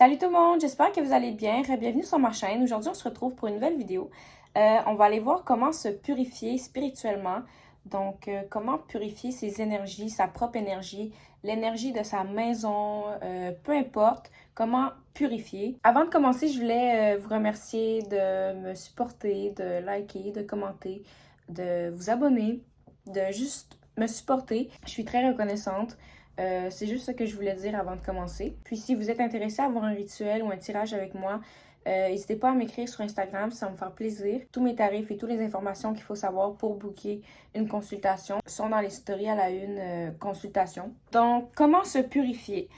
Salut tout le monde, j'espère que vous allez bien. Bienvenue sur ma chaîne. Aujourd'hui, on se retrouve pour une nouvelle vidéo. On va aller voir comment se purifier spirituellement. Donc, comment purifier ses énergies, sa propre énergie, l'énergie de sa maison, peu importe, comment purifier. Avant de commencer, je voulais vous remercier de me supporter, de liker, de commenter, de vous abonner, de juste me supporter. Je suis très reconnaissante. C'est juste ce que je voulais dire avant de commencer. Puis si vous êtes intéressé à avoir un rituel ou un tirage avec moi, n'hésitez pas à m'écrire sur Instagram, ça va me faire plaisir. Tous mes tarifs et toutes les informations qu'il faut savoir pour booker une consultation sont dans les stories à la une consultation. Donc, comment se purifier?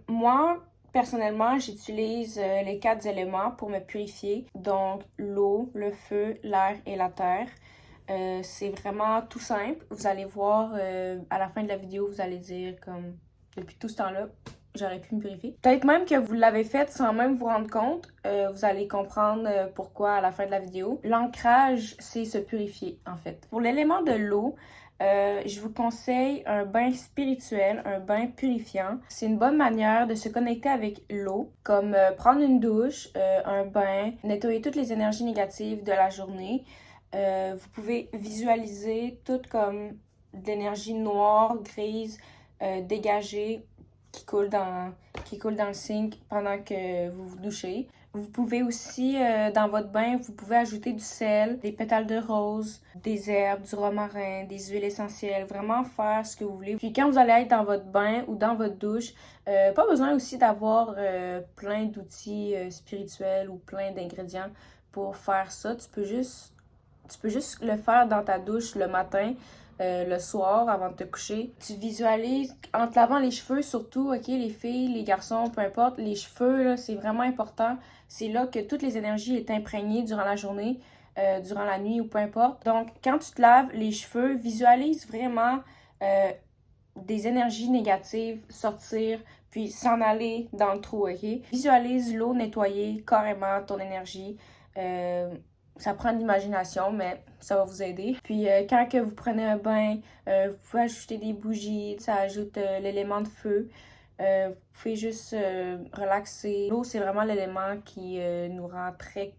Moi, personnellement, j'utilise les 4 éléments pour me purifier. Donc, l'eau, le feu, l'air et la terre. C'est vraiment tout simple. Vous allez voir à la fin de la vidéo, vous allez dire comme depuis tout ce temps-là, j'aurais pu me purifier. Peut-être même que vous l'avez fait sans même vous rendre compte. Vous allez comprendre pourquoi à la fin de la vidéo. L'ancrage, c'est se purifier en fait. Pour l'élément de l'eau, je vous conseille un bain spirituel, un bain purifiant. C'est une bonne manière de se connecter avec l'eau, comme prendre une douche, un bain, nettoyer toutes les énergies négatives de la journée. Vous pouvez visualiser tout comme de l'énergie noire, grise, dégagée qui coule dans le sink pendant que vous vous douchez. Vous pouvez aussi, dans votre bain, vous pouvez ajouter du sel, des pétales de rose, des herbes, du romarin, des huiles essentielles, vraiment faire ce que vous voulez. Puis quand vous allez être dans votre bain ou dans votre douche, pas besoin aussi d'avoir plein d'outils spirituels ou plein d'ingrédients pour faire ça. Tu peux juste le faire dans ta douche le matin, le soir, avant de te coucher. Tu visualises, en te lavant les cheveux surtout, ok, les filles, les garçons, peu importe, les cheveux, là, c'est vraiment important. C'est là que toutes les énergies est imprégnées durant la journée, durant la nuit ou peu importe. Donc, quand tu te laves les cheveux, visualise vraiment des énergies négatives sortir, puis s'en aller dans le trou, ok? Visualise l'eau nettoyer carrément ton énergie. Ça prend de l'imagination, mais ça va vous aider. Puis quand que vous prenez un bain, vous pouvez ajouter des bougies, ça ajoute l'élément de feu. Vous pouvez juste relaxer. L'eau, c'est vraiment l'élément qui nous rend très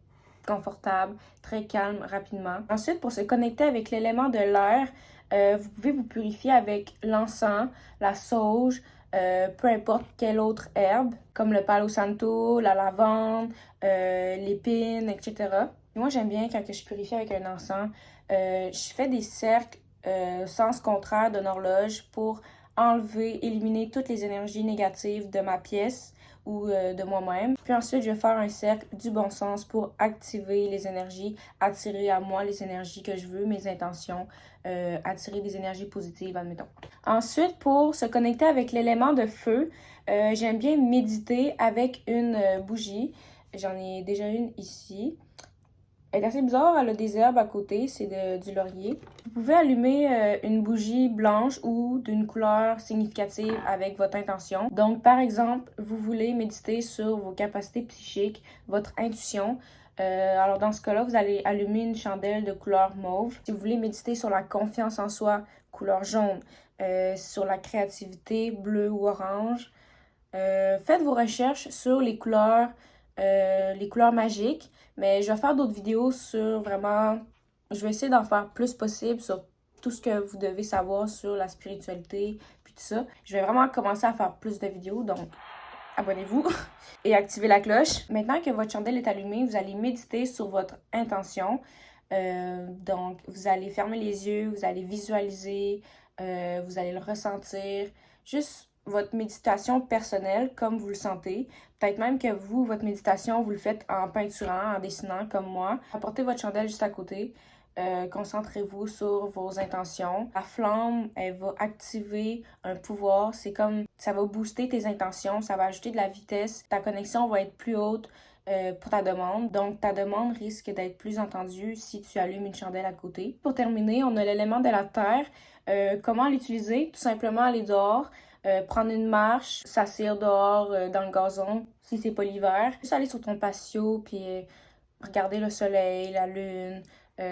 confortable, très calme rapidement. Ensuite, pour se connecter avec l'élément de l'air, vous pouvez vous purifier avec l'encens, la sauge, peu importe quelle autre herbe, comme le palo santo, la lavande, l'épine, etc. Moi, j'aime bien quand je purifie avec un encens, je fais des cercles sens contraire d'une horloge pour enlever, éliminer toutes les énergies négatives de ma pièce ou de moi-même. Puis ensuite, je vais faire un cercle du bon sens pour activer les énergies, attirer à moi les énergies que je veux, mes intentions, attirer des énergies positives, admettons. Ensuite, pour se connecter avec l'élément de feu, j'aime bien méditer avec une bougie. J'en ai déjà une ici. Elle est assez bizarre, elle a des herbes à côté, c'est du laurier. Vous pouvez allumer une bougie blanche ou d'une couleur significative avec votre intention. Donc, par exemple, vous voulez méditer sur vos capacités psychiques, votre intuition. Alors, dans ce cas-là, vous allez allumer une chandelle de couleur mauve. Si vous voulez méditer sur la confiance en soi, couleur jaune. Sur la créativité, bleu ou orange. Faites vos recherches sur les couleurs magiques, mais je vais faire d'autres vidéos sur vraiment, je vais essayer d'en faire plus possible sur tout ce que vous devez savoir sur la spiritualité, puis tout ça. Je vais vraiment commencer à faire plus de vidéos, donc abonnez-vous et activez la cloche. Maintenant que votre chandelle est allumée, vous allez méditer sur votre intention. Donc, vous allez fermer les yeux, vous allez visualiser, vous allez le ressentir. Juste votre méditation personnelle, comme vous le sentez. Peut-être même que vous, votre méditation, vous le faites en peinturant, en dessinant, comme moi. Apportez votre chandelle juste à côté. Concentrez-vous sur vos intentions. La flamme, elle va activer un pouvoir. C'est comme, ça va booster tes intentions, ça va ajouter de la vitesse. Ta connexion va être plus haute pour ta demande. Donc, ta demande risque d'être plus entendue si tu allumes une chandelle à côté. Pour terminer, on a l'élément de la terre. Comment l'utiliser? Tout simplement aller dehors. Prendre une marche, s'asseoir dehors dans le gazon si c'est pas l'hiver. Juste aller sur ton patio puis regarder le soleil, la lune,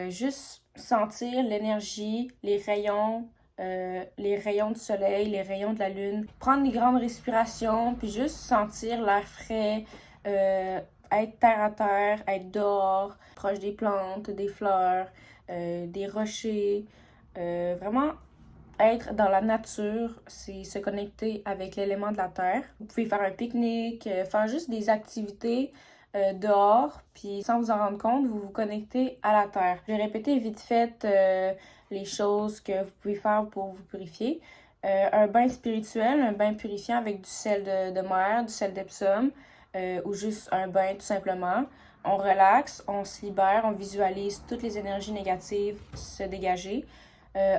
juste sentir l'énergie, les rayons les rayons du soleil, les rayons de la lune. Prendre des grandes respirations, puis juste sentir l'air frais, être terre à terre, être dehors, proche des plantes, des fleurs, des rochers. Vraiment être dans la nature, c'est se connecter avec l'élément de la terre. Vous pouvez faire un pique-nique, faire juste des activités dehors, puis sans vous en rendre compte, vous vous connectez à la terre. Je vais répéter vite fait les choses que vous pouvez faire pour vous purifier. Un bain spirituel, un bain purifiant avec du sel de mer, du sel d'Epsom, ou juste un bain tout simplement. On relaxe, on se libère, on visualise toutes les énergies négatives se dégager.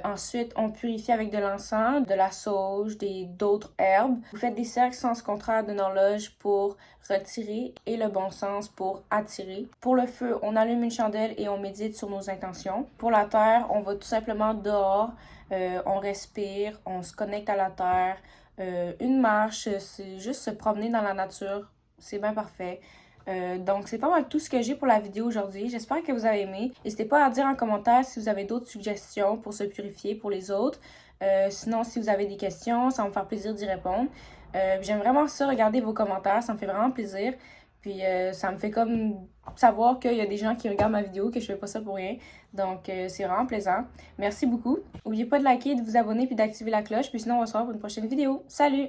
Ensuite, on purifie avec de l'encens, de la sauge, d'autres herbes. Vous faites des cercles sens contraire d'une horloge pour retirer et le bon sens pour attirer. Pour le feu, on allume une chandelle et on médite sur nos intentions. Pour la terre, on va tout simplement dehors, on respire, on se connecte à la terre. Une marche, c'est juste se promener dans la nature, c'est bien parfait. Donc, c'est pas mal tout ce que j'ai pour la vidéo aujourd'hui. J'espère que vous avez aimé. N'hésitez pas à dire en commentaire si vous avez d'autres suggestions pour se purifier pour les autres. Sinon, si vous avez des questions, ça va me faire plaisir d'y répondre. J'aime vraiment ça, regarder vos commentaires. Ça me fait vraiment plaisir. Puis, ça me fait comme savoir qu'il y a des gens qui regardent ma vidéo, que je fais pas ça pour rien. Donc, c'est vraiment plaisant. Merci beaucoup. N'oubliez pas de liker, de vous abonner puis d'activer la cloche. Puis sinon, on se revoit pour une prochaine vidéo. Salut!